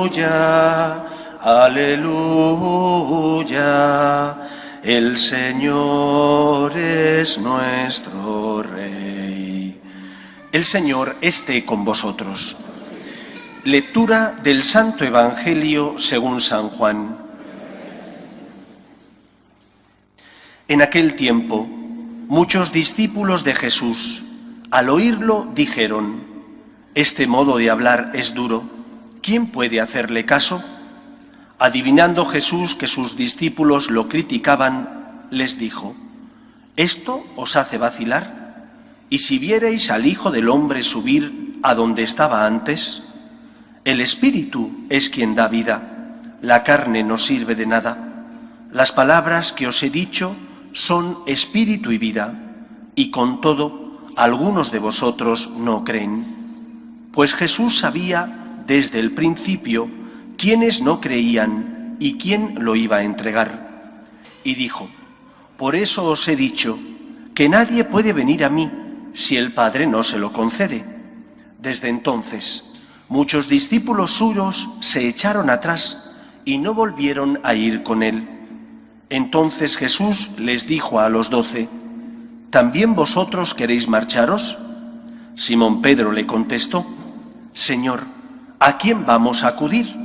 Aleluya, aleluya, el Señor es nuestro Rey. El Señor esté con vosotros. Lectura del Santo Evangelio según San Juan. En aquel tiempo, muchos discípulos de Jesús, al oírlo, dijeron: «Este modo de hablar es duro. ¿Quién puede hacerle caso?». Adivinando Jesús que sus discípulos lo criticaban, les dijo: «¿Esto os hace vacilar? ¿Y si vierais al Hijo del Hombre subir a donde estaba antes? El Espíritu es quien da vida, la carne no sirve de nada. Las palabras que os he dicho son espíritu y vida, y con todo, algunos de vosotros no creen». Pues Jesús sabía desde el principio quiénes no creían y quién lo iba a entregar. Y dijo: «Por eso os he dicho que nadie puede venir a mí si el Padre no se lo concede». Desde entonces, muchos discípulos suyos se echaron atrás y no volvieron a ir con él. Entonces Jesús les dijo a los 12: «¿También vosotros queréis marcharos?». Simón Pedro le contestó: «Señor, ¿a quién vamos a acudir?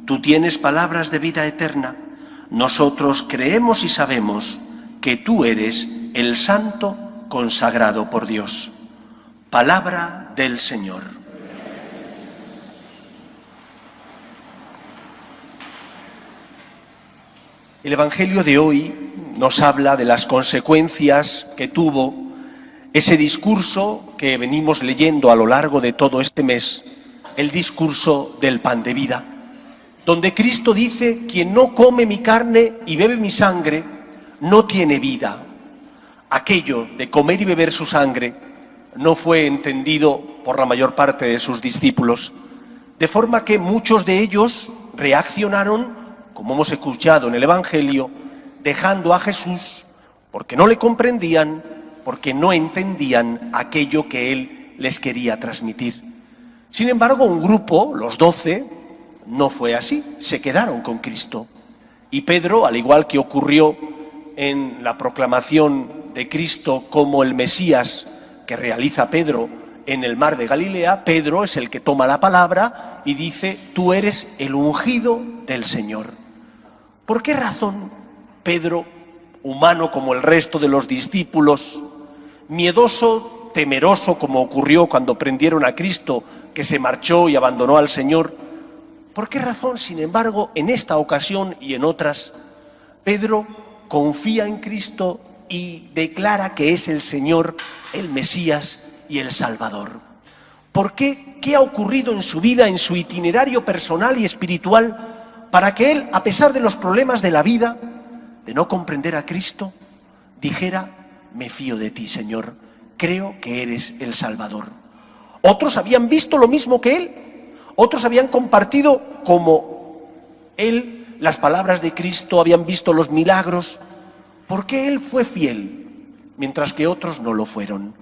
Tú tienes palabras de vida eterna. Nosotros creemos y sabemos que tú eres el Santo consagrado por Dios». Palabra del Señor. El Evangelio de hoy nos habla de las consecuencias que tuvo ese discurso que venimos leyendo a lo largo de todo este mes, el discurso del pan de vida, donde Cristo dice: «Quien no come mi carne y bebe mi sangre, no tiene vida». Aquello de comer y beber su sangre no fue entendido por la mayor parte de sus discípulos, de forma que muchos de ellos reaccionaron, como hemos escuchado en el Evangelio, dejando a Jesús porque no le comprendían, porque no entendían aquello que él les quería transmitir. Sin embargo, un grupo, los 12, no fue así, se quedaron con Cristo. Y Pedro, al igual que ocurrió en la proclamación de Cristo como el Mesías que realiza Pedro en el mar de Galilea, Pedro es el que toma la palabra y dice: «Tú eres el ungido del Señor». ¿Por qué razón Pedro, humano como el resto de los discípulos, miedoso, temeroso como ocurrió cuando prendieron a Cristo, que se marchó y abandonó al Señor, por qué razón, sin embargo, en esta ocasión y en otras, Pedro confía en Cristo y declara que es el Señor, el Mesías y el Salvador? ¿Por qué? ¿Qué ha ocurrido en su vida, en su itinerario personal y espiritual, para que él, a pesar de los problemas de la vida, de no comprender a Cristo, dijera: «Me fío de ti, Señor, creo que eres el Salvador»? Otros habían visto lo mismo que él, otros habían compartido como él las palabras de Cristo, habían visto los milagros. ¿Por qué él fue fiel, mientras que otros no lo fueron?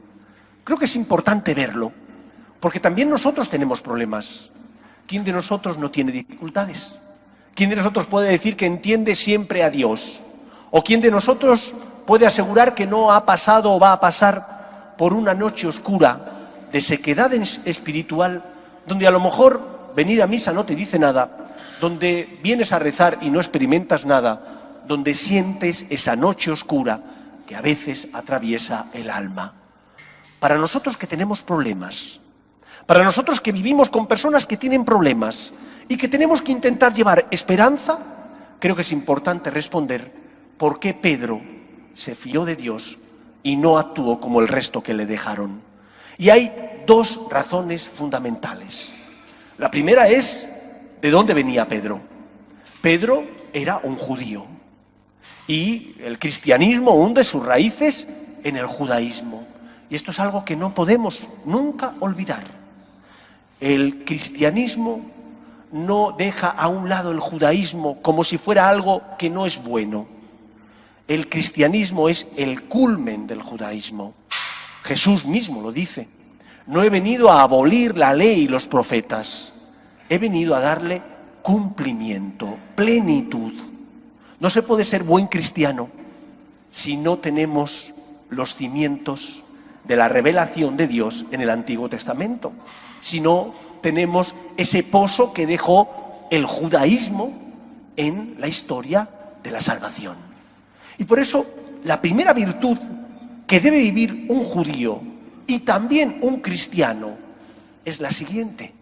Creo que es importante verlo, porque también nosotros tenemos problemas. ¿Quién de nosotros no tiene dificultades? ¿Quién de nosotros puede decir que entiende siempre a Dios? ¿O quién de nosotros puede asegurar que no ha pasado o va a pasar por una noche oscura de sequedad espiritual, donde a lo mejor venir a misa no te dice nada, donde vienes a rezar y no experimentas nada, donde sientes esa noche oscura que a veces atraviesa el alma? Para nosotros que tenemos problemas, para nosotros que vivimos con personas que tienen problemas y que tenemos que intentar llevar esperanza, creo que es importante responder por qué Pedro se fió de Dios y no actuó como el resto que le dejaron. Y hay dos razones fundamentales. La primera es: ¿de dónde venía Pedro? Pedro era un judío y el cristianismo hunde sus raíces en el judaísmo. Y esto es algo que no podemos nunca olvidar. El cristianismo no deja a un lado el judaísmo como si fuera algo que no es bueno. El cristianismo es el culmen del judaísmo. Jesús mismo lo dice: no he venido a abolir la ley y los profetas, he venido a darle cumplimiento, plenitud. No se puede ser buen cristiano si no tenemos los cimientos de la revelación de Dios en el Antiguo Testamento, si no tenemos ese pozo que dejó el judaísmo en la historia de la salvación. Y por eso la primera virtud que debe vivir un judío y también un cristiano es la siguiente: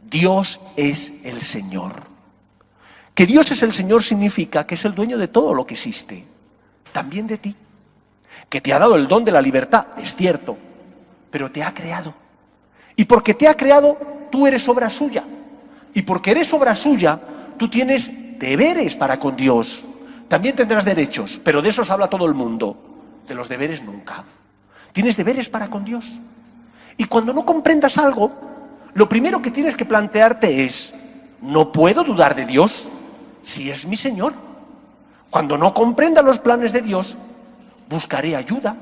Dios es el Señor. Que Dios es el Señor significa que es el dueño de todo lo que existe, también de ti. Que te ha dado el don de la libertad, es cierto, pero te ha creado. Y porque te ha creado, tú eres obra suya. Y porque eres obra suya, tú tienes deberes para con Dios. También tendrás derechos, pero de esos habla todo el mundo. De los deberes nunca. Tienes deberes para con Dios. Y cuando no comprendas algo, lo primero que tienes que plantearte es: ¿no puedo dudar de Dios si es mi Señor? Cuando no comprenda los planes de Dios, buscaré ayuda,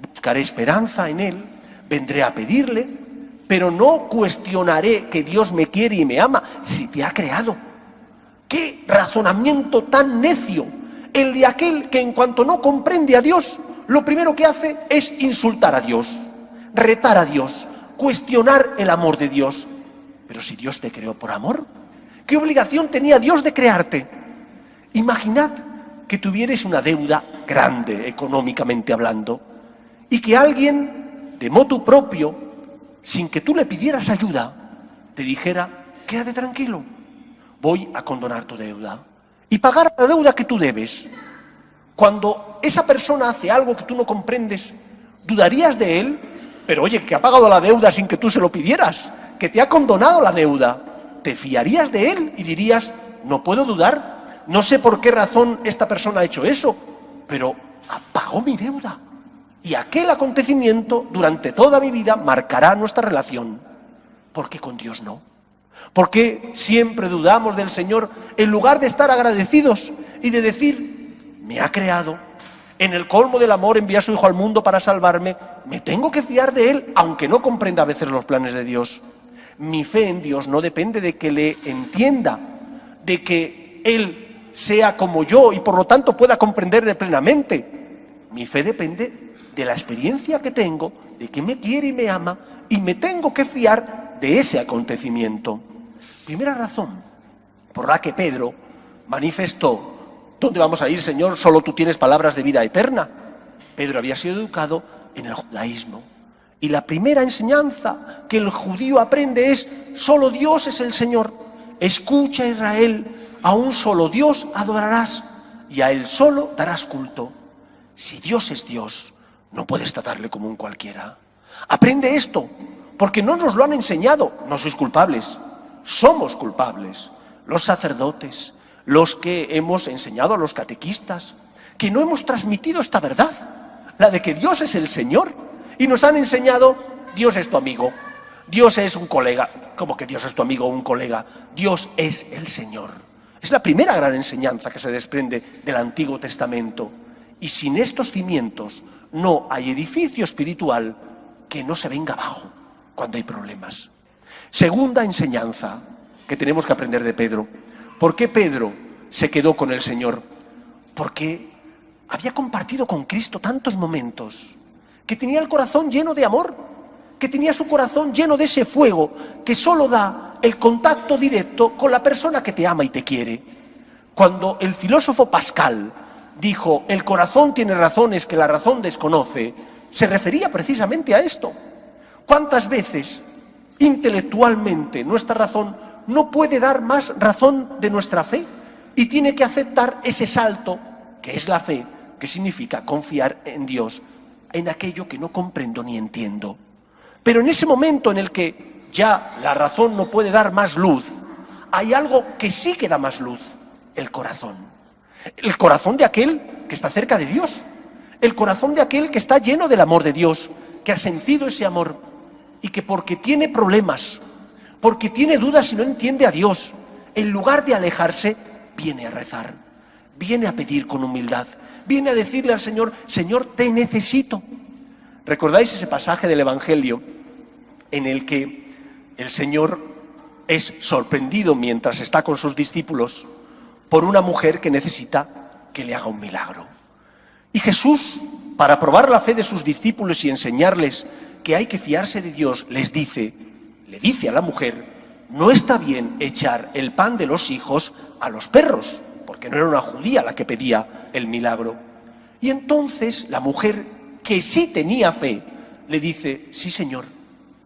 buscaré esperanza en Él, vendré a pedirle, pero no cuestionaré que Dios me quiere y me ama si te ha creado. ¡Qué razonamiento tan necio! El de aquel que en cuanto no comprende a Dios, lo primero que hace es insultar a Dios, retar a Dios, cuestionar el amor de Dios. Pero si Dios te creó por amor, ¿qué obligación tenía Dios de crearte? Imaginad que tuvierais una deuda grande, económicamente hablando, y que alguien, de motu propio, sin que tú le pidieras ayuda, te dijera: quédate tranquilo, voy a condonar tu deuda y pagar la deuda que tú debes. Cuando esa persona hace algo que tú no comprendes, ¿dudarías de él? Pero oye, que ha pagado la deuda sin que tú se lo pidieras, que te ha condonado la deuda. ¿Te fiarías de él y dirías: no puedo dudar? No sé por qué razón esta persona ha hecho eso, pero pagó mi deuda. Y aquel acontecimiento durante toda mi vida marcará nuestra relación. ¿Por qué con Dios no? ¿Por qué siempre dudamos del Señor en lugar de estar agradecidos y de decir: me ha creado, en el colmo del amor envía a su Hijo al mundo para salvarme, me tengo que fiar de Él, aunque no comprenda a veces los planes de Dios? Mi fe en Dios no depende de que le entienda, de que Él sea como yo y por lo tanto pueda comprenderle plenamente. Mi fe depende de la experiencia que tengo, de que me quiere y me ama, y me tengo que fiar de ese acontecimiento. Primera razón por la que Pedro manifestó: ¿dónde vamos a ir, Señor? Solo tú tienes palabras de vida eterna. Pedro había sido educado en el judaísmo. Y la primera enseñanza que el judío aprende es: solo Dios es el Señor. Escucha, Israel, a un solo Dios adorarás y a Él solo darás culto. Si Dios es Dios, no puedes tratarle como un cualquiera. Aprende esto, porque no nos lo han enseñado. No sois culpables, somos culpables. Los sacerdotes, los que hemos enseñado a los catequistas, que no hemos transmitido esta verdad, la de que Dios es el Señor, y nos han enseñado: Dios es tu amigo, Dios es un colega. ¿Cómo que Dios es tu amigo o un colega? Dios es el Señor. Es la primera gran enseñanza que se desprende del Antiguo Testamento. Y sin estos cimientos no hay edificio espiritual que no se venga abajo cuando hay problemas. Segunda enseñanza que tenemos que aprender de Pedro. ¿Por qué Pedro se quedó con el Señor? Porque había compartido con Cristo tantos momentos, que tenía el corazón lleno de amor, que tenía su corazón lleno de ese fuego que solo da el contacto directo con la persona que te ama y te quiere. Cuando el filósofo Pascal dijo: el corazón tiene razones que la razón desconoce, se refería precisamente a esto. ¿Cuántas veces intelectualmente nuestra razón no puede dar más razón de nuestra fe y tiene que aceptar ese salto que es la fe, que significa confiar en Dios, en aquello que no comprendo ni entiendo? Pero en ese momento en el que ya la razón no puede dar más luz, hay algo que sí que da más luz: el corazón. El corazón de aquel que está cerca de Dios, el corazón de aquel que está lleno del amor de Dios, que ha sentido ese amor y que porque tiene problemas, porque tiene dudas y no entiende a Dios, en lugar de alejarse, viene a rezar, viene a pedir con humildad, viene a decirle al Señor: Señor, te necesito. ¿Recordáis ese pasaje del Evangelio en el que el Señor es sorprendido mientras está con sus discípulos por una mujer que necesita que le haga un milagro. Y Jesús, para probar la fe de sus discípulos y enseñarles que hay que fiarse de Dios, le dice a la mujer: no está bien echar el pan de los hijos a los perros, porque no era una judía la que pedía el milagro. Y entonces la mujer, que sí tenía fe, le dice: sí, Señor,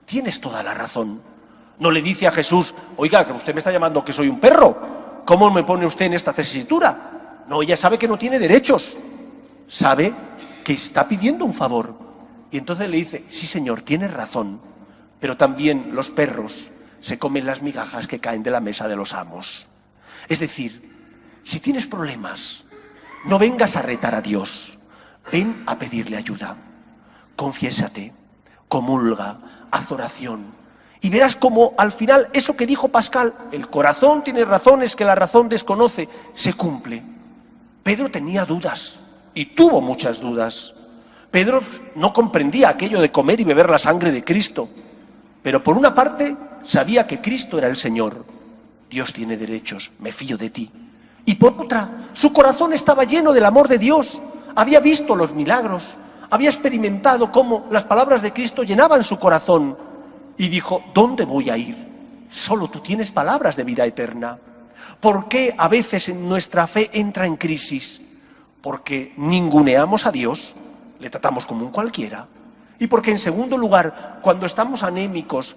tienes toda la razón. No le dice a Jesús: oiga, que usted me está llamando que soy un perro, ¿cómo me pone usted en esta tesitura? No, ella sabe que no tiene derechos, sabe que está pidiendo un favor. Y entonces le dice: sí, Señor, tienes razón, pero también los perros se comen las migajas que caen de la mesa de los amos. Es decir, si tienes problemas, no vengas a retar a Dios, ven a pedirle ayuda. Confiésate, comulga, haz oración, y verás cómo al final eso que dijo Pascal, el corazón tiene razones que la razón desconoce, se cumple. Pedro tenía dudas, y tuvo muchas dudas. Pedro no comprendía aquello de comer y beber la sangre de Cristo, pero por una parte sabía que Cristo era el Señor. Dios tiene derechos, me fío de ti. Y por otra, su corazón estaba lleno del amor de Dios, había visto los milagros, había experimentado cómo las palabras de Cristo llenaban su corazón, y dijo: ¿dónde voy a ir? Solo tú tienes palabras de vida eterna. ¿Por qué a veces en nuestra fe entra en crisis? Porque ninguneamos a Dios, le tratamos como un cualquiera, y porque en segundo lugar, cuando estamos anémicos,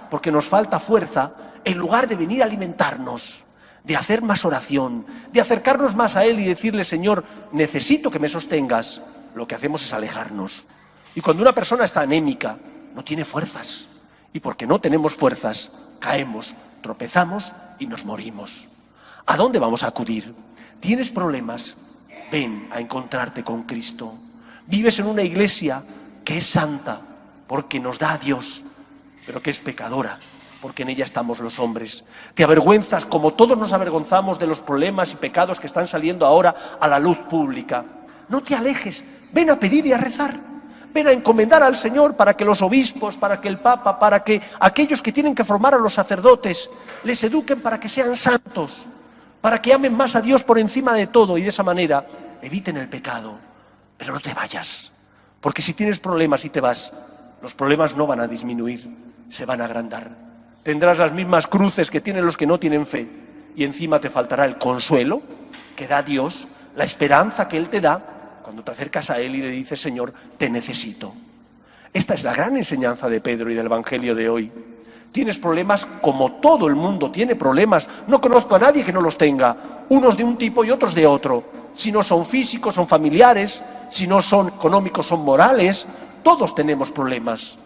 porque nos falta fuerza, en lugar de venir a alimentarnos, de hacer más oración, de acercarnos más a Él y decirle: Señor, necesito que me sostengas, lo que hacemos es alejarnos. Y cuando una persona está anémica, no tiene fuerzas, y porque no tenemos fuerzas, caemos, tropezamos y nos morimos. ¿A dónde vamos a acudir? ¿Tienes problemas? Ven a encontrarte con Cristo. Vives en una iglesia que es santa, porque nos da a Dios, pero que es pecadora, porque en ella estamos los hombres. Te avergüenzas, como todos nos avergonzamos, de los problemas y pecados que están saliendo ahora a la luz pública. No te alejes, ven a pedir y a rezar. Ven a encomendar al Señor para que los obispos, para que el Papa, para que aquellos que tienen que formar a los sacerdotes les eduquen para que sean santos, para que amen más a Dios por encima de todo y de esa manera eviten el pecado. Pero no te vayas, porque si tienes problemas y te vas, los problemas no van a disminuir, se van a agrandar. Tendrás las mismas cruces que tienen los que no tienen fe, y encima te faltará el consuelo que da Dios, la esperanza que Él te da cuando te acercas a Él y le dices: Señor, te necesito. Esta es la gran enseñanza de Pedro y del Evangelio de hoy. Tienes problemas como todo el mundo tiene problemas. No conozco a nadie que no los tenga, unos de un tipo y otros de otro. Si no son físicos, son familiares, si no son económicos, son morales. Todos tenemos problemas,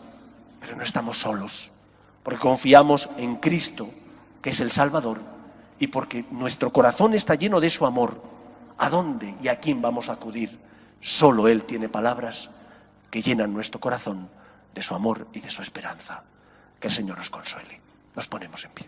pero no estamos solos, porque confiamos en Cristo, que es el Salvador, y porque nuestro corazón está lleno de su amor. ¿A dónde y a quién vamos a acudir? Solo Él tiene palabras que llenan nuestro corazón de su amor y de su esperanza. Que el Señor nos consuele. Nos ponemos en pie.